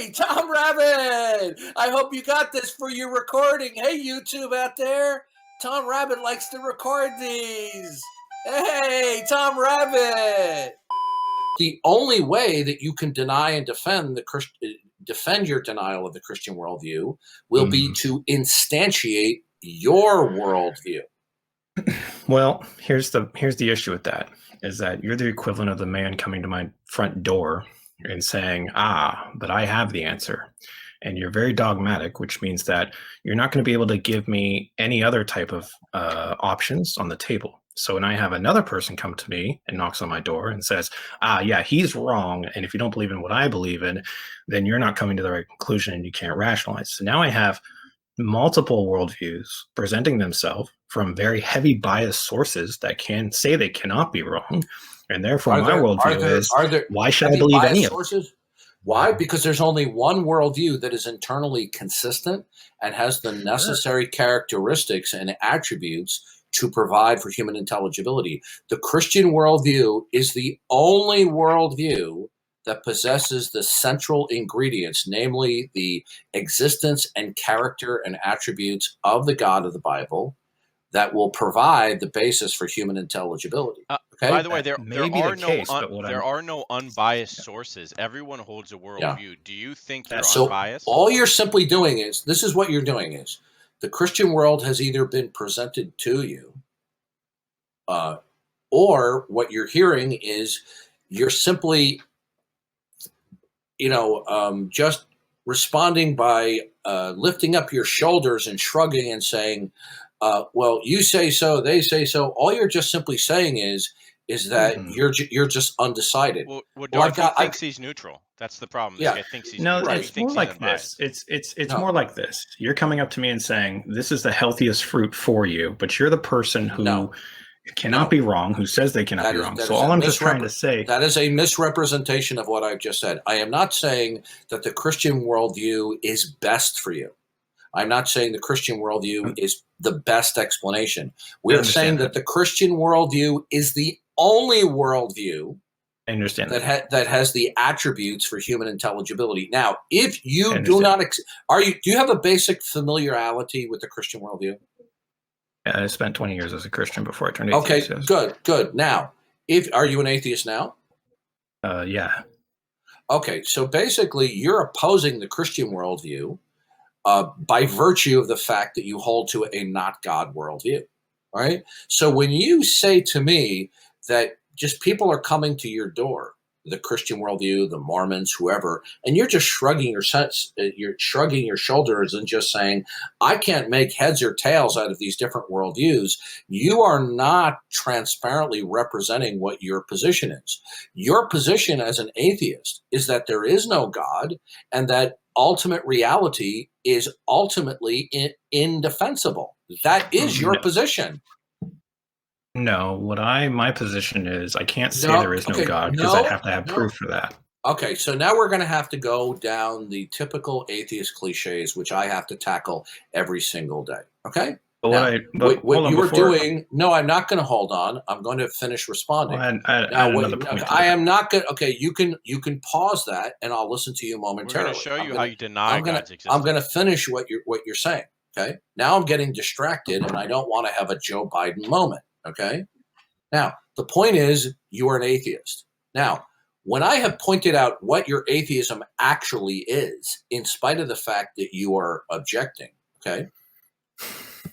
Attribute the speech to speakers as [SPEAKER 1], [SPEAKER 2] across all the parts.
[SPEAKER 1] Hey, Tom Rabbit! I hope you got this for your recording. Hey, YouTube out there. Tom Rabbit likes to record these. Hey, Tom Rabbit! The only way that you can deny and defend your denial of the Christian worldview will be to instantiate your worldview.
[SPEAKER 2] Well, here's the issue with that, is that you're the equivalent of the man coming to my front door and saying, but I have the answer. And you're very dogmatic, which means that you're not going to be able to give me any other type of options on the table. So when I have another person come to me and knocks on my door and says, yeah, he's wrong, and if you don't believe in what I believe in, then you're not coming to the right conclusion and you can't rationalize. So now I have multiple worldviews presenting themselves from very heavy biased sources that can say they cannot be wrong. And therefore, my worldview is, why should I believe any of them?
[SPEAKER 1] Why? Because there's only one worldview that is internally consistent and has the necessary characteristics and attributes to provide for human intelligibility. The Christian worldview is the only worldview that possesses the central ingredients, namely the existence and character and attributes of the God of the Bible, that will provide the basis for human intelligibility. Okay?
[SPEAKER 3] By the way, there are no unbiased sources. Everyone holds a worldview. Yeah. Do you think you're unbiased?
[SPEAKER 1] All you're simply doing is, this is what you're doing is, the Christian world has either been presented to you, or what you're hearing is you're simply, just responding by lifting up your shoulders and shrugging and saying, well, you say so, they say so. All you're just simply saying is that you're just undecided.
[SPEAKER 3] Well, Darth thinks he's neutral. That's the problem.
[SPEAKER 2] Yeah.
[SPEAKER 3] This guy thinks he's
[SPEAKER 2] neutral. It's more like this. It's more like this. You're coming up to me and saying, this is the healthiest fruit for you, but you're the person who cannot be wrong, who says they cannot be wrong. So all I'm just trying to say...
[SPEAKER 1] That is a misrepresentation of what I've just said. I am not saying that the Christian worldview is best for you. I'm not saying the Christian worldview is the best explanation. We're saying that the Christian worldview is the only worldview
[SPEAKER 2] I understand
[SPEAKER 1] that has the attributes for human intelligibility. Now, if you do not, do you have a basic familiarity with the Christian worldview?
[SPEAKER 2] Yeah, I spent 20 years as a Christian before I turned 18.
[SPEAKER 1] Okay, good. Now, are you an atheist now?
[SPEAKER 2] Yeah.
[SPEAKER 1] Okay, so basically you're opposing the Christian worldview by virtue of the fact that you hold to a not God worldview, right? So when you say to me that just people are coming to your door, the Christian worldview, the Mormons, whoever, and you're just shrugging your shoulders and just saying, I can't make heads or tails out of these different worldviews, you are not transparently representing what your position is. Your position as an atheist is that there is no God and that ultimate reality is ultimately indefensible. That is your position.
[SPEAKER 2] No, my position is I can't say there is no God because I'd have to have proof for that.
[SPEAKER 1] Okay, so now we're going to have to go down the typical atheist cliches, which I have to tackle every single day. Okay?
[SPEAKER 2] What
[SPEAKER 1] you were doing, no, I'm not going to hold on. I'm going to finish responding. I am not going to, okay, you can pause that and I'll listen to you momentarily.
[SPEAKER 3] We're going to show you how you deny God's existence.
[SPEAKER 1] I'm going to finish what you're saying, okay? Now I'm getting distracted and I don't want to have a Joe Biden moment. Okay. Now, the point is you are an atheist. Now, when I have pointed out what your atheism actually is, in spite of the fact that you are objecting, okay,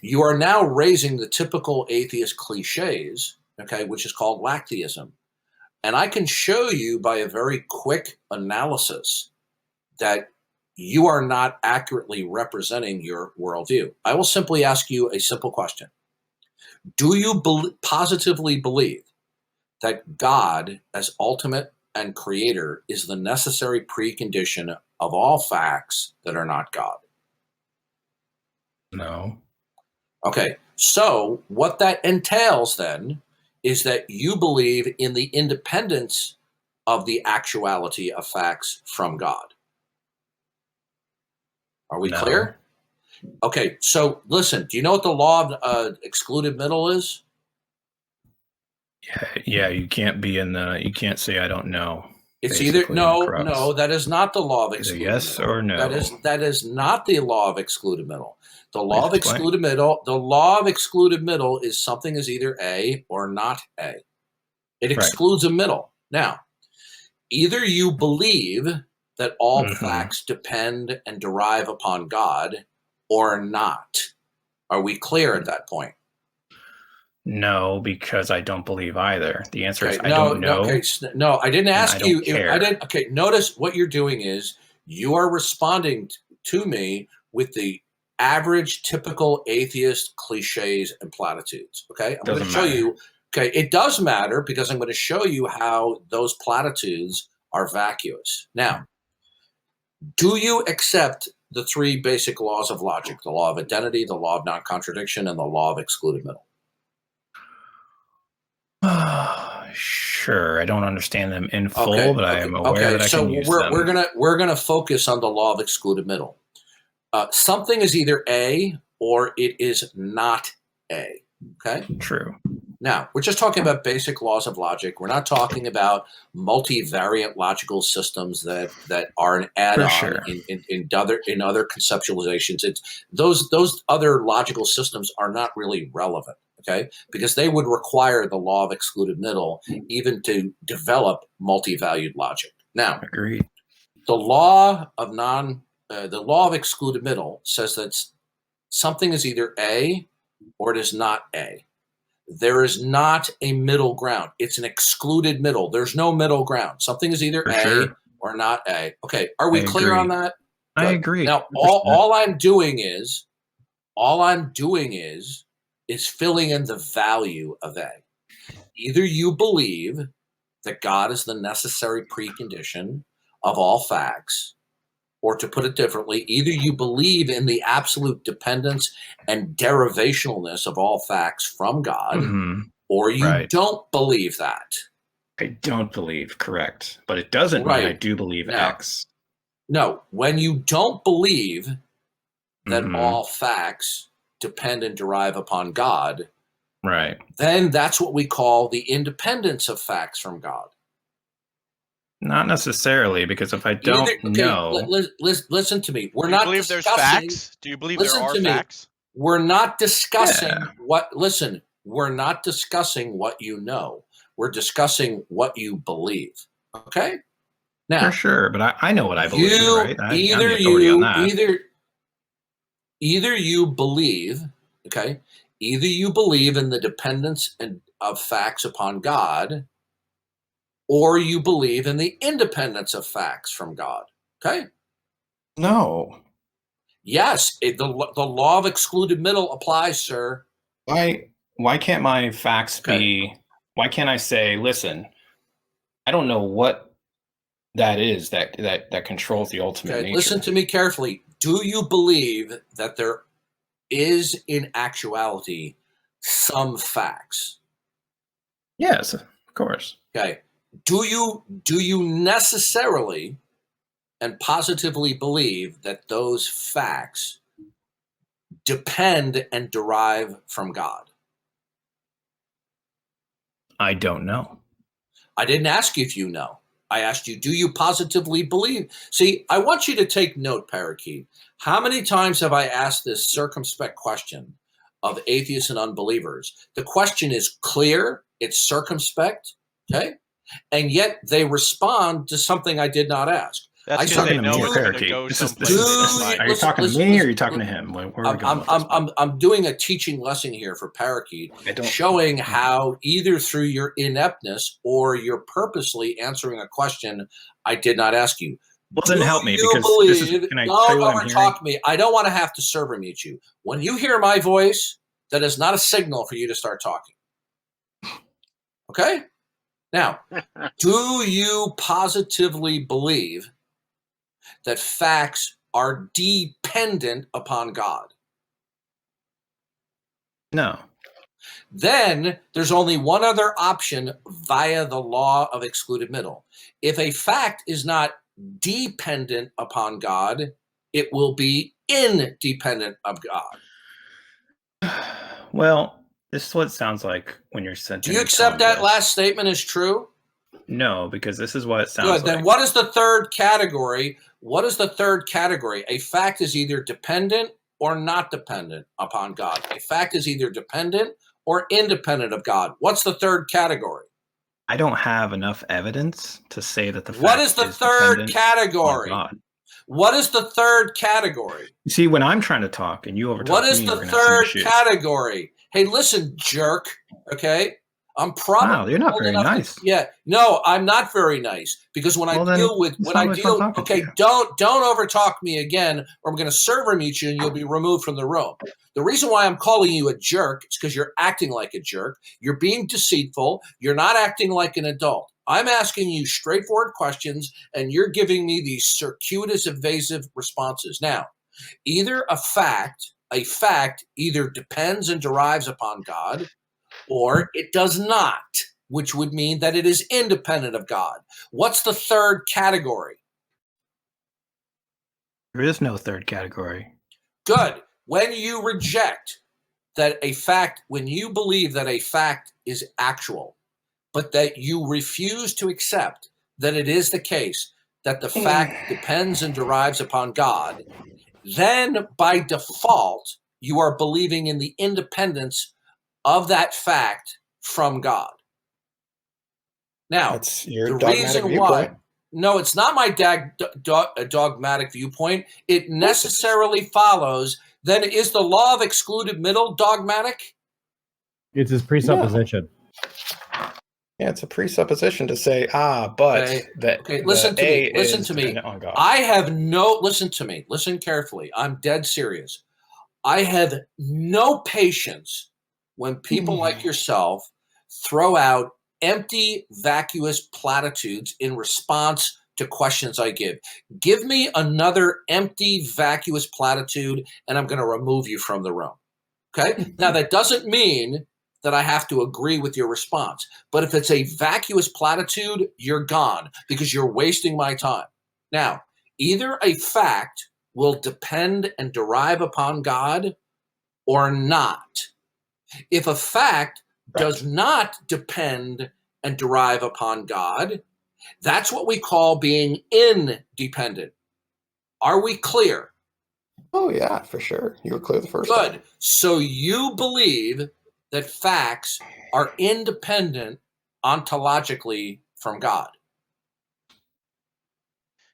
[SPEAKER 1] you are now raising the typical atheist cliches, okay, which is called lactheism. And I can show you by a very quick analysis that you are not accurately representing your worldview. I will simply ask you a simple question. Do you positively believe that God, as ultimate and creator, is the necessary precondition of all facts that are not God?
[SPEAKER 2] No.
[SPEAKER 1] Okay, so what that entails then is that you believe in the independence of the actuality of facts from God. Are we clear? Okay, so listen, do you know what the law of excluded middle is?
[SPEAKER 2] Yeah, you can't be you can't say I don't know.
[SPEAKER 1] It's either no. That is not the law of excluded middle.
[SPEAKER 2] Yes or no.
[SPEAKER 1] That is not the law of excluded middle. The law of excluded middle. The law of excluded middle is something is either A or not A. It excludes a middle. Now, either you believe that all facts depend and derive upon God, or not. Are we clear at that point?
[SPEAKER 2] No, because I don't believe either. The answer is I don't know.
[SPEAKER 1] No, I didn't ask you.
[SPEAKER 2] I
[SPEAKER 1] didn't. Okay, notice what you're doing is you are responding to me with the average, typical atheist cliches and platitudes. Okay, I'm going to show you. Okay, it does matter because I'm going to show you how those platitudes are vacuous. Now, do you accept the three basic laws of logic: the law of identity, the law of non-contradiction, and the law of excluded middle?
[SPEAKER 2] Sure, I don't understand them in full, but I am aware that I can use them.
[SPEAKER 1] We're gonna focus on the law of excluded middle. Something is either A or it is not A. Okay.
[SPEAKER 2] True.
[SPEAKER 1] Now we're just talking about basic laws of logic. We're not talking about multivariate logical systems that are an add-on in other conceptualizations. It's those other logical systems are not really relevant. Okay, because they would require the law of excluded middle even to develop multi-valued logic. Now,
[SPEAKER 2] agreed.
[SPEAKER 1] The law of excluded middle says that something is either A or it is not A. There is not a middle ground. It's an excluded middle. There's no middle ground. Something is either A or not A. Okay, are we clear on that?
[SPEAKER 2] Good. I agree.
[SPEAKER 1] Now, all I'm doing is filling in the value of A. Either you believe that God is the necessary precondition of all facts, or to put it differently, either you believe in the absolute dependence and derivationalness of all facts from God, or you don't believe that.
[SPEAKER 2] I don't believe, correct. But it doesn't mean I do believe X.
[SPEAKER 1] No, when you don't believe that all facts depend and derive upon God, then that's what we call the independence of facts from God.
[SPEAKER 2] Not necessarily, because if I don't know,
[SPEAKER 1] listen to me.
[SPEAKER 3] We're not believe there's facts. Do you believe there are facts?
[SPEAKER 1] We're not discussing what. Listen, we're not discussing what you know. We're discussing what you believe. Okay. Now,
[SPEAKER 2] for sure, but I know what I believe.
[SPEAKER 1] Either you believe, okay, either you believe in the dependence of facts upon God, or you believe in the independence of facts from God. Okay?
[SPEAKER 2] No.
[SPEAKER 1] Yes, the law of excluded middle applies, sir.
[SPEAKER 2] Why can't my facts be? Why can't I say, listen, I don't know what that is that controls the ultimate nature.
[SPEAKER 1] Listen to me carefully. Do you believe that there is, in actuality, some facts?
[SPEAKER 2] Yes, of course.
[SPEAKER 1] Okay. Do you necessarily and positively believe that those facts depend and derive from God?
[SPEAKER 2] I don't know.
[SPEAKER 1] I didn't ask you if you know. I asked you, do you positively believe? See, I want you to take note, Parakeet. How many times have I asked this circumspect question of atheists and unbelievers? The question is clear, it's circumspect, okay? And yet they respond to something I did not ask.
[SPEAKER 3] That's because they know we're going to go someplace.
[SPEAKER 2] Are you talking to me or are you talking to him?
[SPEAKER 1] I'm doing a teaching lesson here for Parakeet, showing how either through your ineptness or you're purposely answering a question I did not ask you.
[SPEAKER 2] Well, then help me, because can I tell you what I'm hearing?
[SPEAKER 1] Talk to me. I don't want to have to server mute you. When you hear my voice, that is not a signal for you to start talking. Okay? Now, do you positively believe that facts are dependent upon God?
[SPEAKER 2] No.
[SPEAKER 1] Then there's only one other option via the law of excluded middle. If a fact is not dependent upon God, it will be independent of God.
[SPEAKER 2] Well, this is what it sounds like when you're sentient.
[SPEAKER 1] Do you accept that last statement is true?
[SPEAKER 2] No, because this is what it sounds like.
[SPEAKER 1] Then what is the third category? What is the third category? A fact is either dependent or not dependent upon God. A fact is either dependent or independent of God. What's the third category?
[SPEAKER 2] I don't have enough evidence to say that the fact
[SPEAKER 1] What is the third category? What is the third category?
[SPEAKER 2] You see, when I'm trying to talk and you overtalk me,
[SPEAKER 1] what is the third category? Hey, listen, jerk. Okay, I'm probably.
[SPEAKER 2] Wow, you're not very nice.
[SPEAKER 1] No, I'm not very nice because when I deal with okay, don't overtalk me again, or I'm going to server mute you and you'll be removed from the room. The reason why I'm calling you a jerk is because you're acting like a jerk. You're being deceitful. You're not acting like an adult. I'm asking you straightforward questions, and you're giving me these circuitous, evasive responses. Now, either a fact either depends and derives upon God, or it does not, which would mean that it is independent of God. What's the third category?
[SPEAKER 2] There is no third category.
[SPEAKER 1] Good. When you reject that a fact, when you believe that a fact is actual, but that you refuse to accept that it is the case that the fact depends and derives upon God, then by default, you are believing in the independence of that fact from God. Now,
[SPEAKER 4] that's your dogmatic viewpoint.
[SPEAKER 1] No, it's not my dogmatic viewpoint. It necessarily follows. Then is the law of excluded middle dogmatic?
[SPEAKER 5] It's his presupposition.
[SPEAKER 4] Yeah, it's a presupposition to say, but that
[SPEAKER 1] listen to me. Listen to me. Listen carefully. I'm dead serious. I have no patience when people like yourself throw out empty, vacuous platitudes in response to questions I give. Give me another empty, vacuous platitude, and I'm going to remove you from the room. Okay? Now, that doesn't mean that I have to agree with your response. But if it's a vacuous platitude, you're gone because you're wasting my time. Now, either a fact will depend and derive upon God or not. If a fact does not depend and derive upon God, that's what we call being independent. Are we clear?
[SPEAKER 4] Oh, yeah, for sure. You were clear the first time.
[SPEAKER 1] Good. So you believe that facts are independent ontologically from God.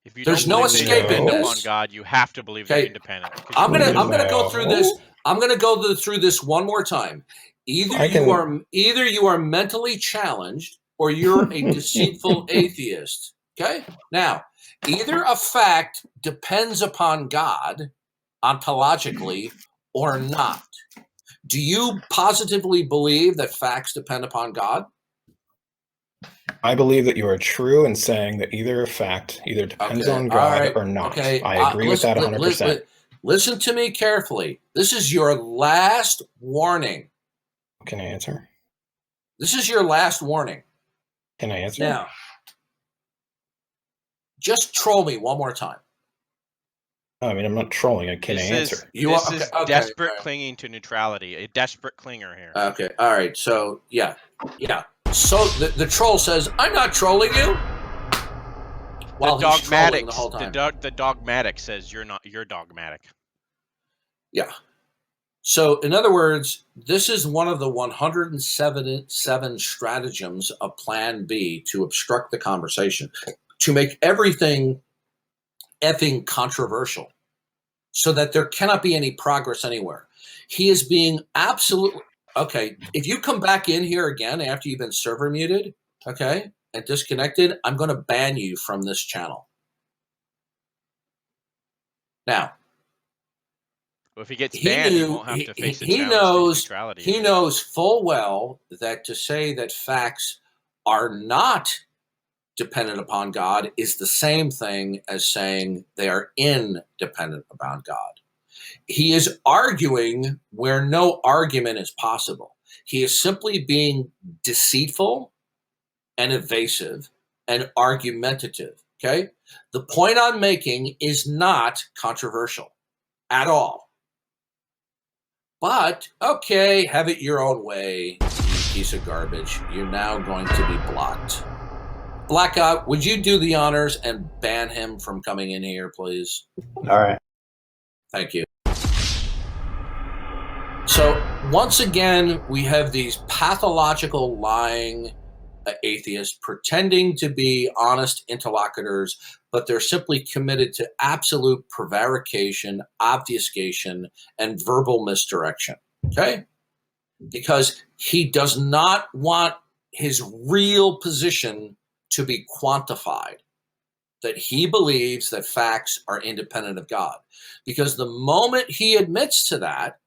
[SPEAKER 3] If you There's no escaping this. On God, you have to believe they're independent.
[SPEAKER 1] I'm gonna go through this. I'm gonna go through this one more time. Either you are mentally challenged or you're a deceitful atheist. Okay? Now, either a fact depends upon God ontologically or not. Do you positively believe that facts depend upon God?
[SPEAKER 4] I believe that you are true in saying that either a fact either depends on God or not. Okay. I agree with that 100%.
[SPEAKER 1] Listen to me carefully. This is your last warning.
[SPEAKER 4] Can I answer?
[SPEAKER 1] This is your last warning.
[SPEAKER 4] Can I answer?
[SPEAKER 1] Now, just troll me one more time.
[SPEAKER 4] I mean, I'm not trolling. I can't answer.
[SPEAKER 3] This is desperate clinging to neutrality. A desperate clinger here.
[SPEAKER 1] Okay. All right. So, yeah. So the troll says, I'm not trolling you.
[SPEAKER 3] While the dogmatic, the whole time. The dogmatic says you're dogmatic.
[SPEAKER 1] Yeah. So, in other words, this is one of the 107 stratagems of Plan B to obstruct the conversation, to make everything effing controversial so that there cannot be any progress anywhere. He is being absolutely... Okay, if you come back in here again after you've been server muted, okay, and disconnected, I'm going to ban you from this channel. Now,
[SPEAKER 3] well, if he gets banned, he won't have to face the challenge to neutrality.
[SPEAKER 1] He knows full well that to say that facts are not dependent upon God is the same thing as saying they are independent upon God. He is arguing where no argument is possible. He is simply being deceitful and evasive and argumentative, okay? The point I'm making is not controversial at all. But, okay, have it your own way, you piece of garbage. You're now going to be blocked. Blackout, would you do the honors and ban him from coming in here, please?
[SPEAKER 4] All right.
[SPEAKER 1] Thank you. So once again, we have these pathological lying atheists pretending to be honest interlocutors, but they're simply committed to absolute prevarication, obfuscation, and verbal misdirection. Okay? Because he does not want his real position to be quantified, that he believes that facts are independent of God. Because the moment he admits to that,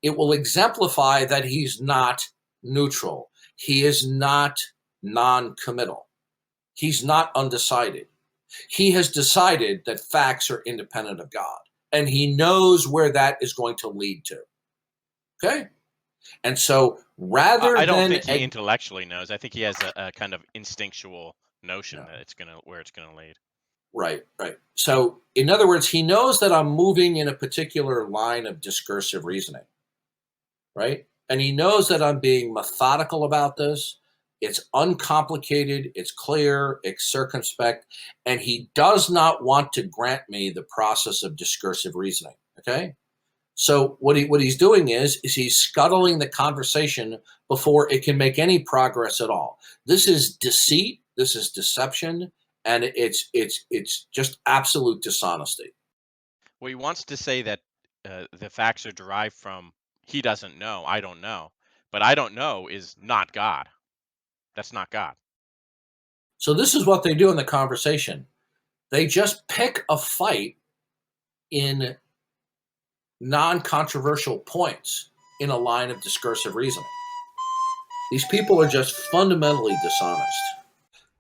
[SPEAKER 1] it will exemplify that he's not neutral. He is not non-committal. He's not undecided. He has decided that facts are independent of God, and he knows where that is going to lead to. Okay? And so rather
[SPEAKER 3] I don't
[SPEAKER 1] than
[SPEAKER 3] think he intellectually knows. I think he has a kind of instinctual notion that it's where it's gonna lead.
[SPEAKER 1] Right. So in other words, he knows that I'm moving in a particular line of discursive reasoning. Right? And he knows that I'm being methodical about this. It's uncomplicated, it's clear, it's circumspect, and he does not want to grant me the process of discursive reasoning. Okay? So what he's doing is he's scuttling the conversation before it can make any progress at all. This is deceit, this is deception, and it's just absolute dishonesty.
[SPEAKER 3] Well, he wants to say that the facts are derived from he doesn't know, I don't know. But I don't know is not God. That's not God.
[SPEAKER 1] So this is what they do in the conversation. They just pick a fight in non-controversial points in a line of discursive reasoning. These people are just fundamentally dishonest.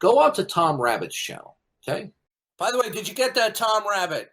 [SPEAKER 1] Go on to Tom Rabbit's channel, okay? By the way, did you get that, Tom Rabbit?